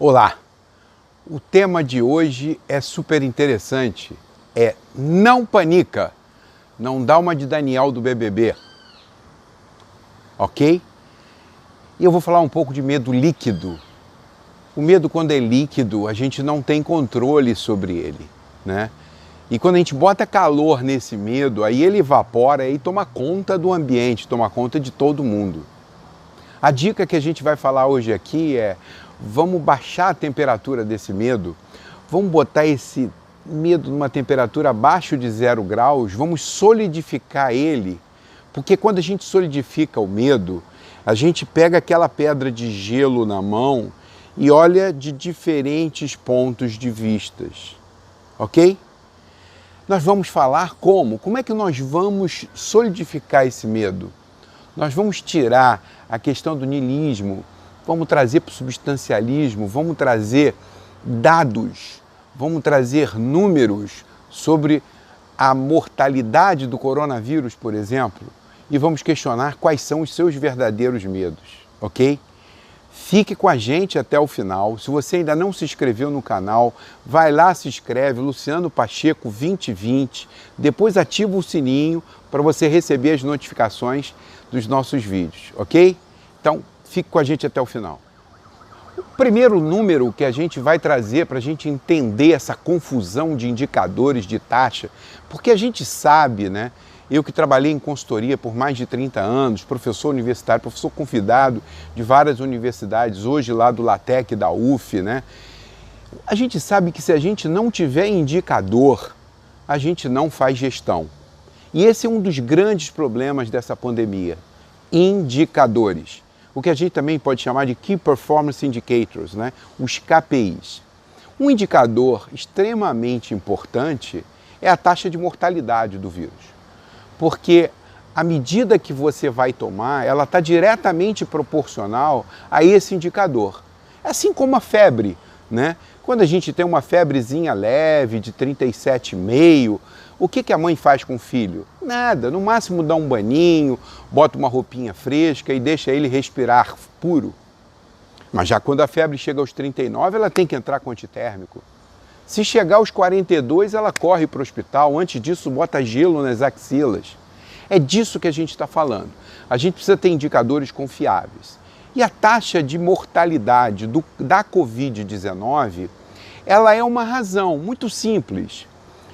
Olá! O tema de hoje é super interessante, é não panica, não dá uma de Daniel do BBB, ok? E eu vou falar um pouco de medo líquido. O medo, quando é líquido, a gente não tem controle sobre ele, né? E quando a gente bota calor nesse medo, aí ele evapora e toma conta do ambiente, toma conta de todo mundo. A dica que a gente vai falar hoje aqui é: vamos baixar a temperatura desse medo, vamos botar esse medo numa temperatura abaixo de 0 graus, vamos solidificar ele, porque quando a gente solidifica o medo, a gente pega aquela pedra de gelo na mão e olha de diferentes pontos de vistas, ok? Nós vamos falar como é que nós vamos solidificar esse medo? Nós vamos tirar a questão do niilismo, vamos trazer para o substancialismo, vamos trazer dados, vamos trazer números sobre a mortalidade do coronavírus, por exemplo, e vamos questionar quais são os seus verdadeiros medos, ok? Fique com a gente até o final. Se você ainda não se inscreveu no canal, vai lá, se inscreve, Luciano Pacheco 2020, depois ativa o sininho para você receber as notificações dos nossos vídeos, ok? Então, fique com a gente até o final. O primeiro número que a gente vai trazer para a gente entender essa confusão de indicadores de taxa, porque a gente sabe, né? Eu que trabalhei em consultoria por mais de 30 anos, professor universitário, professor convidado de várias universidades, hoje lá do LATEC, da UF, né? A gente sabe que se a gente não tiver indicador, a gente não faz gestão. E esse é um dos grandes problemas dessa pandemia, indicadores. O que a gente também pode chamar de Key Performance Indicators, né? Os KPIs. Um indicador extremamente importante é a taxa de mortalidade do vírus. Porque a medida que você vai tomar, ela está diretamente proporcional a esse indicador. Assim como a febre, né? Quando a gente tem uma febrezinha leve de 37,5, o que a mãe faz com o filho? Nada, no máximo dá um baninho, bota uma roupinha fresca e deixa ele respirar puro. Mas já quando a febre chega aos 39, ela tem que entrar com antitérmico. Se chegar aos 42, ela corre para o hospital. Antes disso, bota gelo nas axilas. É disso que a gente está falando. A gente precisa ter indicadores confiáveis. E a taxa de mortalidade da Covid-19, ela é uma razão muito simples.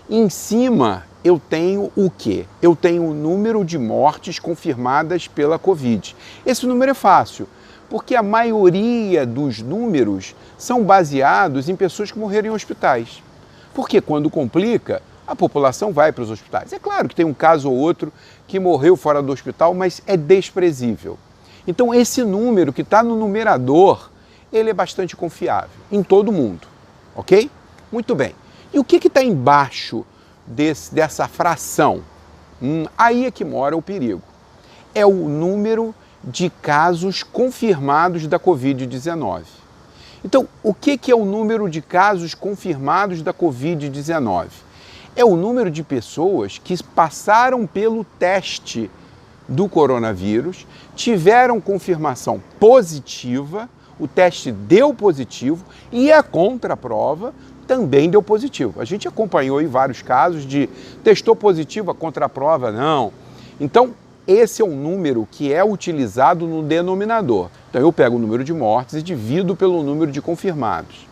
Em cima, eu tenho o quê? Eu tenho o número de mortes confirmadas pela Covid. Esse número é fácil, porque a maioria dos números são baseados em pessoas que morreram em hospitais. Porque quando complica, a população vai para os hospitais. É claro que tem um caso ou outro que morreu fora do hospital, mas é desprezível. Então esse número que está no numerador, ele é bastante confiável em todo mundo, ok? Muito bem. E o que está embaixo dessa fração? Aí é que mora o perigo. É o número de casos confirmados da Covid-19. Então, o que é o número de casos confirmados da Covid-19? É o número de pessoas que passaram pelo teste do coronavírus, tiveram confirmação positiva, o teste deu positivo e a contraprova também deu positivo. A gente acompanhou aí vários casos de testou positivo, a contraprova não. Então, esse é um número que é utilizado no denominador. Então eu pego o número de mortes e divido pelo número de confirmados.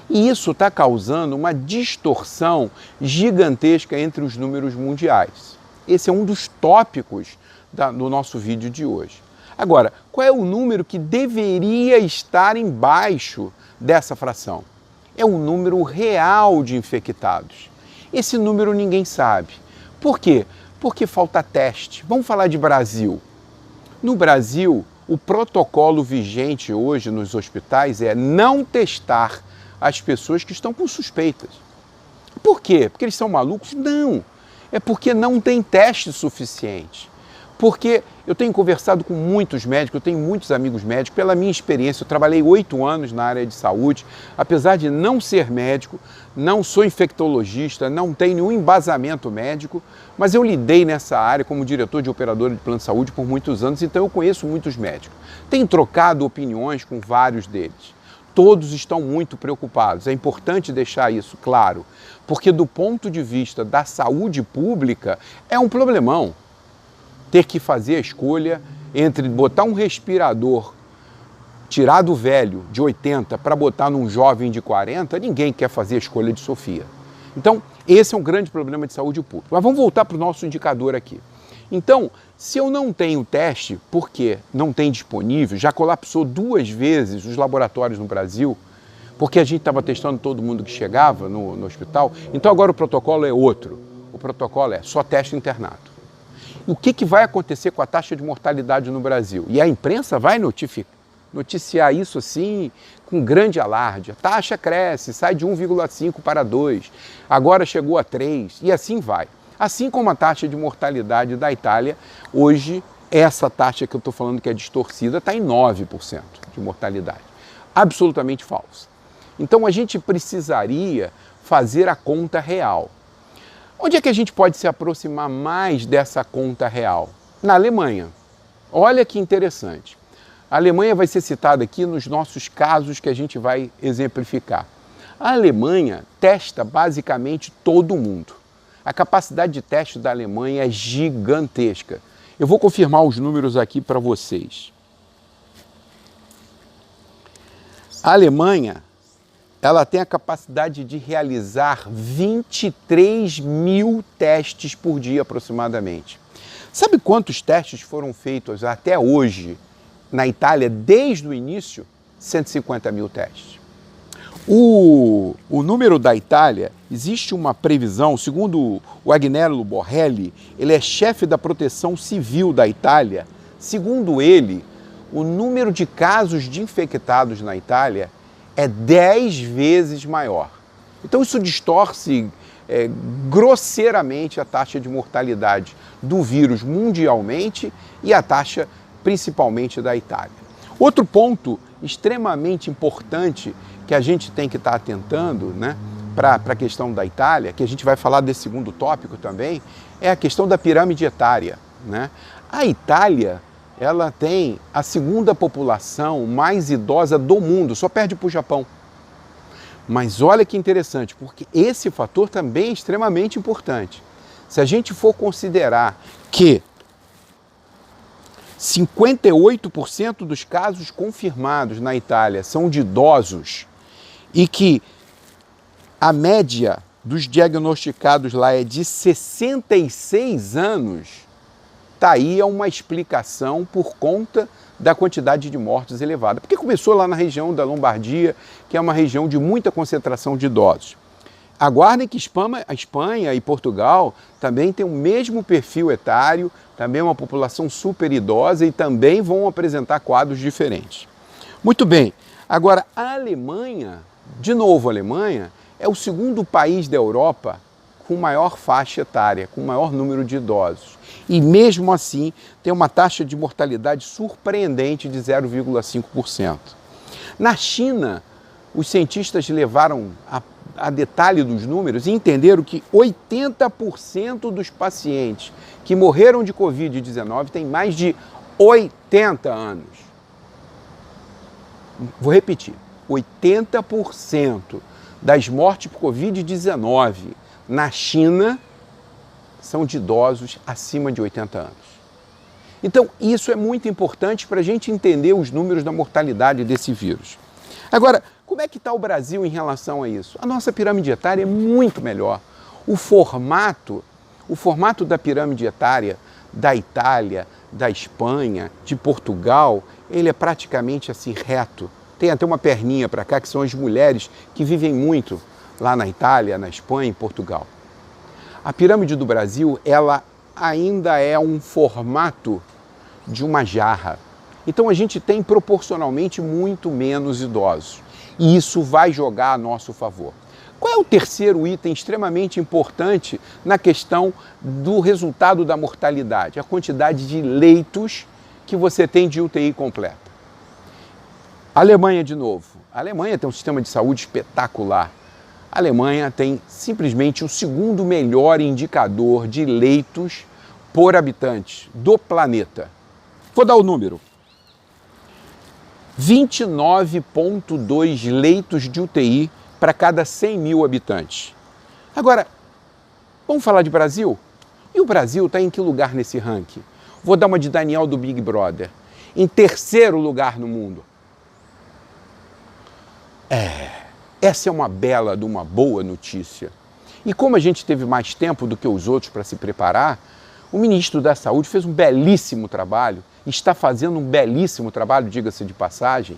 E isso está causando uma distorção gigantesca entre os números mundiais. Esse é um dos tópicos do nosso vídeo de hoje. Agora, qual é o número que deveria estar embaixo dessa fração? É o número real de infectados. Esse número ninguém sabe. Por quê? Porque falta teste. Vamos falar de Brasil. No Brasil, o protocolo vigente hoje nos hospitais é não testar as pessoas que estão com suspeitas. Por quê? Porque eles são malucos? Não. É porque não tem teste suficiente. Porque eu tenho conversado com muitos médicos, eu tenho muitos amigos médicos, pela minha experiência, eu trabalhei 8 anos na área de saúde, apesar de não ser médico, não sou infectologista, não tenho nenhum embasamento médico, mas eu lidei nessa área como diretor de operadora de plano de saúde por muitos anos, então eu conheço muitos médicos. Tenho trocado opiniões com vários deles. todos estão muito preocupados. É importante deixar isso claro, porque do ponto de vista da saúde pública, é um problemão ter que fazer a escolha entre botar um respirador, tirar do velho de 80 para botar num jovem de 40, ninguém quer fazer a escolha de Sofia. Então, esse é um grande problema de saúde pública. Mas vamos voltar para o nosso indicador aqui. Então, se eu não tenho teste, porque não tem disponível, já colapsou 2 vezes os laboratórios no Brasil, porque a gente estava testando todo mundo que chegava no hospital, então agora o protocolo é outro. O protocolo é só teste internado. E o que vai acontecer com a taxa de mortalidade no Brasil? E a imprensa vai noticiar isso assim com grande alarde. A taxa cresce, sai de 1,5 para 2, agora chegou a 3 e assim vai. Assim como a taxa de mortalidade da Itália, hoje essa taxa que eu estou falando que é distorcida está em 9% de mortalidade. Absolutamente falsa. Então a gente precisaria fazer a conta real. Onde é que a gente pode se aproximar mais dessa conta real? Na Alemanha. Olha que interessante. A Alemanha vai ser citada aqui nos nossos casos que a gente vai exemplificar. A Alemanha testa basicamente todo mundo. A capacidade de teste da Alemanha é gigantesca. Eu vou confirmar os números aqui para vocês. A Alemanha, ela tem a capacidade de realizar 23 mil testes por dia aproximadamente. Sabe quantos testes foram feitos até hoje na Itália desde o início? 150 mil testes. O número da Itália, existe uma previsão, segundo o Agnello Borrelli, ele é chefe da proteção civil da Itália. Segundo ele, o número de casos de infectados na Itália é 10 vezes maior. Então isso distorce grosseiramente a taxa de mortalidade do vírus mundialmente e a taxa principalmente da Itália. Outro ponto extremamente importante que a gente tem que estar atentando, né, para a questão da Itália, que a gente vai falar desse segundo tópico também, é a questão da pirâmide etária, né? A Itália, ela tem a segunda população mais idosa do mundo, só perde para o Japão. Mas olha que interessante, porque esse fator também é extremamente importante. Se a gente for considerar que 58% dos casos confirmados na Itália são de idosos e que a média dos diagnosticados lá é de 66 anos, está aí uma explicação por conta da quantidade de mortos elevada. Porque começou lá na região da Lombardia, que é uma região de muita concentração de idosos. Aguardem que a Espanha e Portugal também têm o mesmo perfil etário, também uma população super idosa e também vão apresentar quadros diferentes. Muito bem, agora a Alemanha, de novo a Alemanha, é o segundo país da Europa com maior faixa etária, com maior número de idosos. E mesmo assim tem uma taxa de mortalidade surpreendente de 0,5%. Na China, os cientistas levaram a detalhe dos números e entenderam que 80% dos pacientes que morreram de Covid-19 têm mais de 80 anos. Vou repetir, 80% das mortes por Covid-19 na China são de idosos acima de 80 anos. Então, isso é muito importante para a gente entender os números da mortalidade desse vírus. Agora, como é que está o Brasil em relação a isso? A nossa pirâmide etária é muito melhor. O formato da pirâmide etária da Itália, da Espanha, de Portugal, ele é praticamente assim reto. Tem até uma perninha para cá, que são as mulheres que vivem muito lá na Itália, na Espanha e Portugal. A pirâmide do Brasil, ela ainda é um formato de uma jarra. Então a gente tem proporcionalmente muito menos idosos. E isso vai jogar a nosso favor. Qual é o terceiro item extremamente importante na questão do resultado da mortalidade? A quantidade de leitos que você tem de UTI completa. Alemanha, de novo. A Alemanha tem um sistema de saúde espetacular. A Alemanha tem simplesmente o segundo melhor indicador de leitos por habitante do planeta. Vou dar o número. 29,2 leitos de UTI para cada 100 mil habitantes. Agora, vamos falar de Brasil? E o Brasil está em que lugar nesse ranking? Vou dar uma de Daniel do Big Brother. Em terceiro lugar no mundo. Essa é uma bela de uma boa notícia. E como a gente teve mais tempo do que os outros para se preparar, o ministro da Saúde fez um belíssimo trabalho, está fazendo um belíssimo trabalho, diga-se de passagem.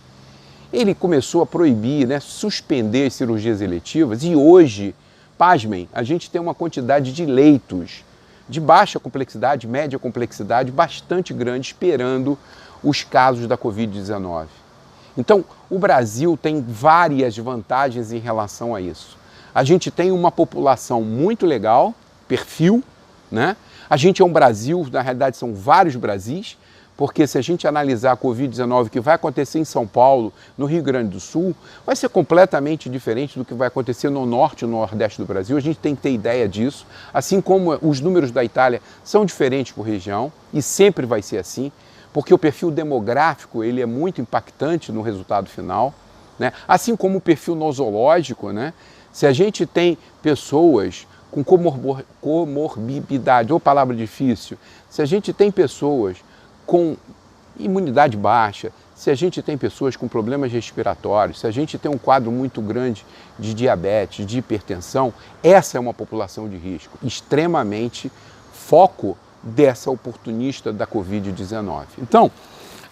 Ele começou a proibir, suspender as cirurgias eletivas e hoje, pasmem, a gente tem uma quantidade de leitos de baixa complexidade, média complexidade, bastante grande, esperando os casos da Covid-19. Então, o Brasil tem várias vantagens em relação a isso. A gente tem uma população muito legal, perfil, né? A gente é um Brasil, na realidade são vários Brasis, porque se a gente analisar a Covid-19 que vai acontecer em São Paulo, no Rio Grande do Sul, vai ser completamente diferente do que vai acontecer no norte e no nordeste do Brasil. A gente tem que ter ideia disso, assim como os números da Itália são diferentes por região, e sempre vai ser assim, porque o perfil demográfico ele é muito impactante no resultado final, né? Assim como o perfil nosológico, né? Se a gente tem pessoas com comorbidade, ou palavra difícil, se a gente tem pessoas com imunidade baixa, se a gente tem pessoas com problemas respiratórios, se a gente tem um quadro muito grande de diabetes, de hipertensão, essa é uma população de risco, extremamente foco dessa oportunista da Covid-19. Então,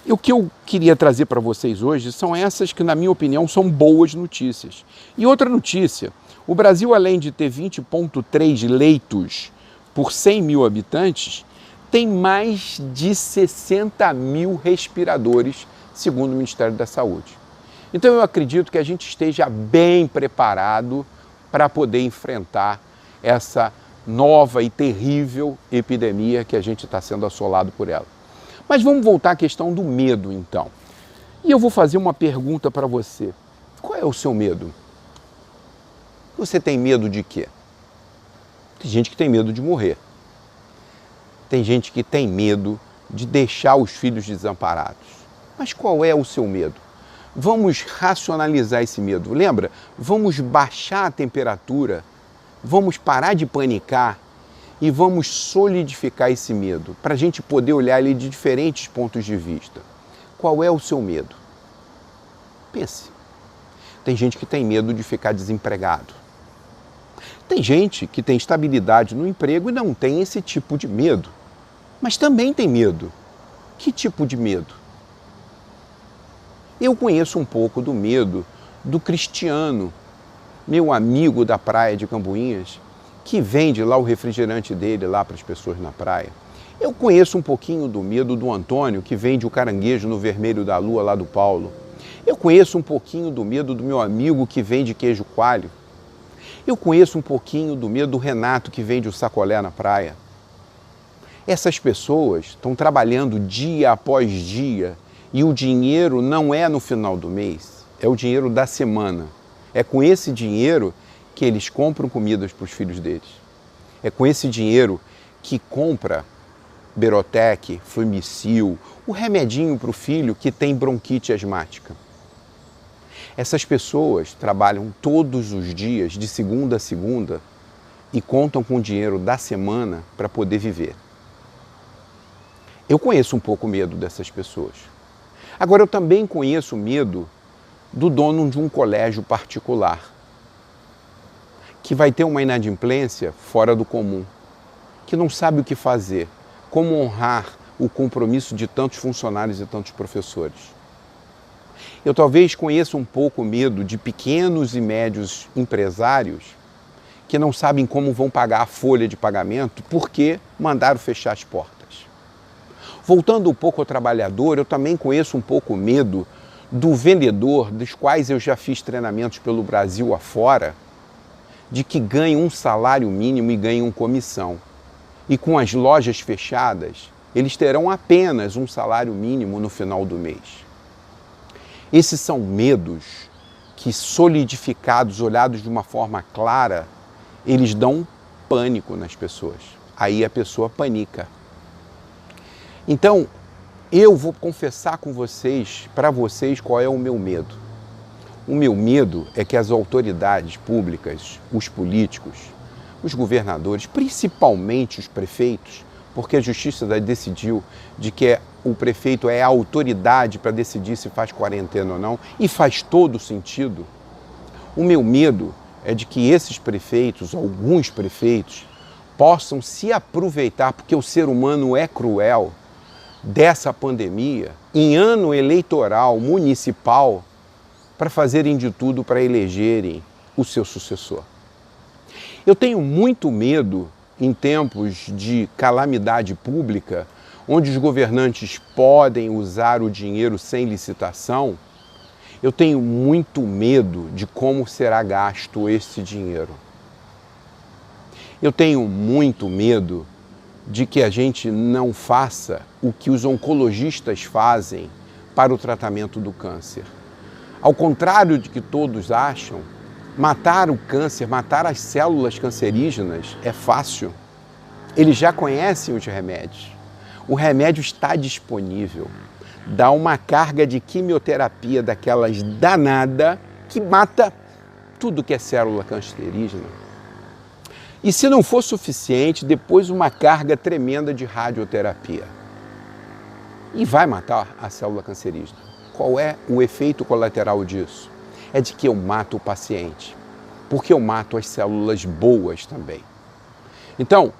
o que eu queria trazer para vocês hoje são essas que, na minha opinião, são boas notícias. E outra notícia, o Brasil, além de ter 20,3 leitos por 100 mil habitantes, tem mais de 60 mil respiradores, segundo o Ministério da Saúde. Então eu acredito que a gente esteja bem preparado para poder enfrentar essa nova e terrível epidemia que a gente está sendo assolado por ela. Mas vamos voltar à questão do medo, então. E eu vou fazer uma pergunta para você. Qual é o seu medo? Você tem medo de quê? Tem gente que tem medo de morrer. Tem gente que tem medo de deixar os filhos desamparados. Mas qual é o seu medo? Vamos racionalizar esse medo. Lembra? Vamos baixar a temperatura, vamos parar de panicar e vamos solidificar esse medo, para a gente poder olhar ele de diferentes pontos de vista. Qual é o seu medo? Pense. Tem gente que tem medo de ficar desempregado. Tem gente que tem estabilidade no emprego e não tem esse tipo de medo. Mas também tem medo. Que tipo de medo? Eu conheço um pouco do medo do Cristiano, meu amigo da praia de Camboinhas, que vende lá o refrigerante dele lá para as pessoas na praia. Eu conheço um pouquinho do medo do Antônio, que vende o caranguejo no Vermelho da Lua lá do Paulo. Eu conheço um pouquinho do medo do meu amigo que vende queijo coalho. Eu conheço um pouquinho do medo do Renato, que vende o sacolé na praia. Essas pessoas estão trabalhando dia após dia e o dinheiro não é no final do mês, é o dinheiro da semana. É com esse dinheiro que eles compram comidas para os filhos deles. É com esse dinheiro que compra Berotec, Fluimicil, o remedinho para o filho que tem bronquite asmática. Essas pessoas trabalham todos os dias, de segunda a segunda, e contam com o dinheiro da semana para poder viver. Eu conheço um pouco o medo dessas pessoas. Agora, eu também conheço o medo do dono de um colégio particular, que vai ter uma inadimplência fora do comum, que não sabe o que fazer, como honrar o compromisso de tantos funcionários e tantos professores. Eu talvez conheça um pouco o medo de pequenos e médios empresários que não sabem como vão pagar a folha de pagamento porque mandaram fechar as portas. Voltando um pouco ao trabalhador, eu também conheço um pouco o medo do vendedor, dos quais eu já fiz treinamentos pelo Brasil afora, de que ganham um salário mínimo e ganham comissão. E com as lojas fechadas, eles terão apenas um salário mínimo no final do mês. Esses são medos que, solidificados, olhados de uma forma clara, eles dão um pânico nas pessoas. Aí a pessoa panica. Então, Eu vou confessar com vocês, para vocês, qual é o meu medo. O meu medo é que as autoridades públicas, os políticos, os governadores, principalmente os prefeitos, porque a Justiça decidiu de que o prefeito é a autoridade para decidir se faz quarentena ou não, e faz todo sentido. O meu medo é de que esses prefeitos, alguns prefeitos, possam se aproveitar, porque o ser humano é cruel, dessa pandemia, em ano eleitoral municipal, para fazerem de tudo para elegerem o seu sucessor. Eu tenho muito medo, em tempos de calamidade pública, onde os governantes podem usar o dinheiro sem licitação, eu tenho muito medo de como será gasto esse dinheiro. Eu tenho muito medo de que a gente não faça o que os oncologistas fazem para o tratamento do câncer. Ao contrário de que todos acham, matar o câncer, matar as células cancerígenas é fácil. Eles já conhecem os remédios. O remédio está disponível. Dá uma carga de quimioterapia daquelas danada que mata tudo que é célula cancerígena. E se não for suficiente, depois uma carga tremenda de radioterapia. E vai matar a célula cancerígena. Qual é o efeito colateral disso? É de que eu mato o paciente, porque eu mato as células boas também. Então,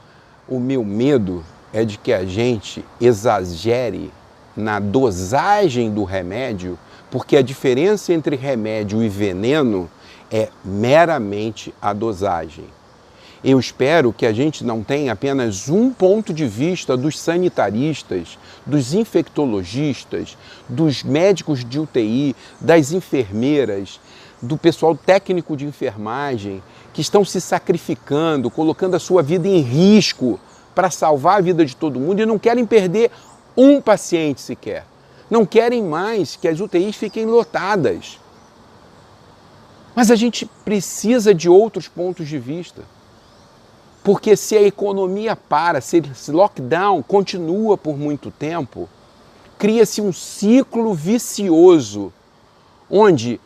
o meu medo é de que a gente exagere na dosagem do remédio, porque a diferença entre remédio e veneno é meramente a dosagem. Eu espero que a gente não tenha apenas um ponto de vista dos sanitaristas, dos infectologistas, dos médicos de UTI, das enfermeiras, do pessoal técnico de enfermagem, que estão se sacrificando, colocando a sua vida em risco para salvar a vida de todo mundo e não querem perder um paciente sequer. Não querem mais que as UTIs fiquem lotadas. Mas a gente precisa de outros pontos de vista. Porque se a economia para, se esse lockdown continua por muito tempo, cria-se um ciclo vicioso, onde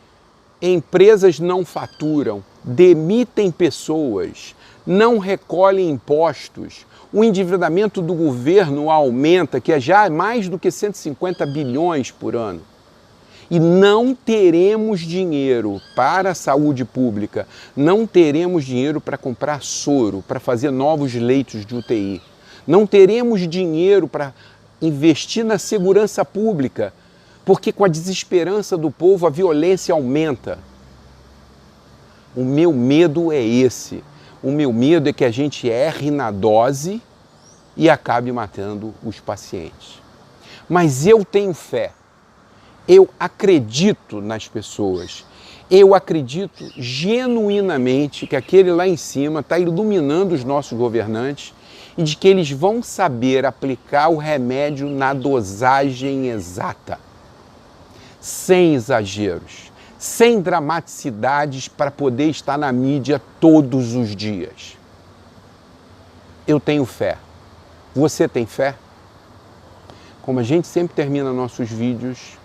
empresas não faturam, demitem pessoas, não recolhem impostos, o endividamento do governo aumenta, que é já mais do que 150 bilhões por ano. E não teremos dinheiro para a saúde pública, não teremos dinheiro para comprar soro, para fazer novos leitos de UTI, não teremos dinheiro para investir na segurança pública, porque com a desesperança do povo a violência aumenta. O meu medo é esse. O meu medo é que a gente erre na dose e acabe matando os pacientes. Mas eu tenho fé. Eu acredito nas pessoas. Eu acredito genuinamente que aquele lá em cima está iluminando os nossos governantes e de que eles vão saber aplicar o remédio na dosagem exata, sem exageros, sem dramaticidades para poder estar na mídia todos os dias. Eu tenho fé. Você tem fé? Como a gente sempre termina nossos vídeos,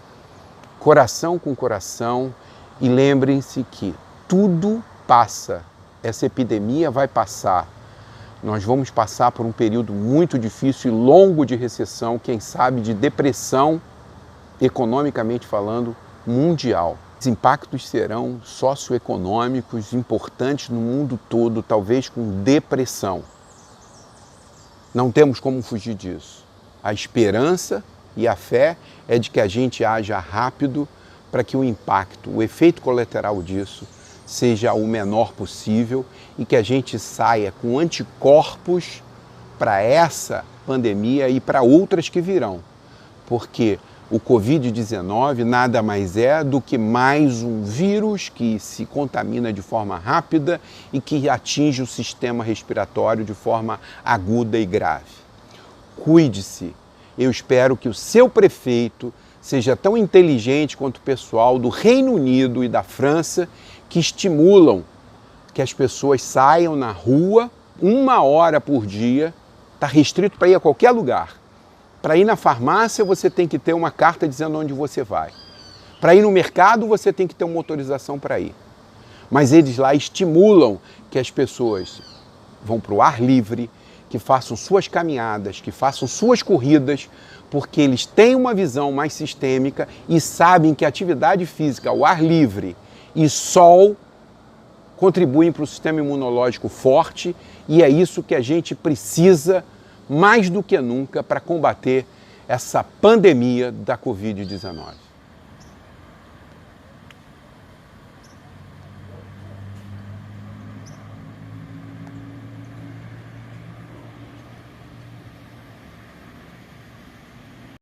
coração com coração, e lembrem-se que tudo passa. Essa epidemia vai passar. Nós vamos passar por um período muito difícil e longo de recessão, quem sabe de depressão, economicamente falando, mundial. Os impactos serão socioeconômicos importantes no mundo todo, talvez com depressão. Não temos como fugir disso. A esperança e a fé é de que a gente haja rápido para que o impacto, o efeito colateral disso, seja o menor possível e que a gente saia com anticorpos para essa pandemia e para outras que virão. Porque o Covid-19 nada mais é do que mais um vírus que se contamina de forma rápida e que atinge o sistema respiratório de forma aguda e grave. Cuide-se. Eu espero que o seu prefeito seja tão inteligente quanto o pessoal do Reino Unido e da França, que estimulam que as pessoas saiam na rua 1 hora por dia, está restrito para ir a qualquer lugar, Para ir na farmácia, você tem que ter uma carta dizendo onde você vai. Para ir no mercado, você tem que ter uma autorização para ir. Mas eles lá estimulam que as pessoas vão para o ar livre, que façam suas caminhadas, que façam suas corridas, porque eles têm uma visão mais sistêmica e sabem que atividade física ao ar livre e sol contribuem para o sistema imunológico forte, e é isso que a gente precisa mais do que nunca para combater essa pandemia da Covid-19.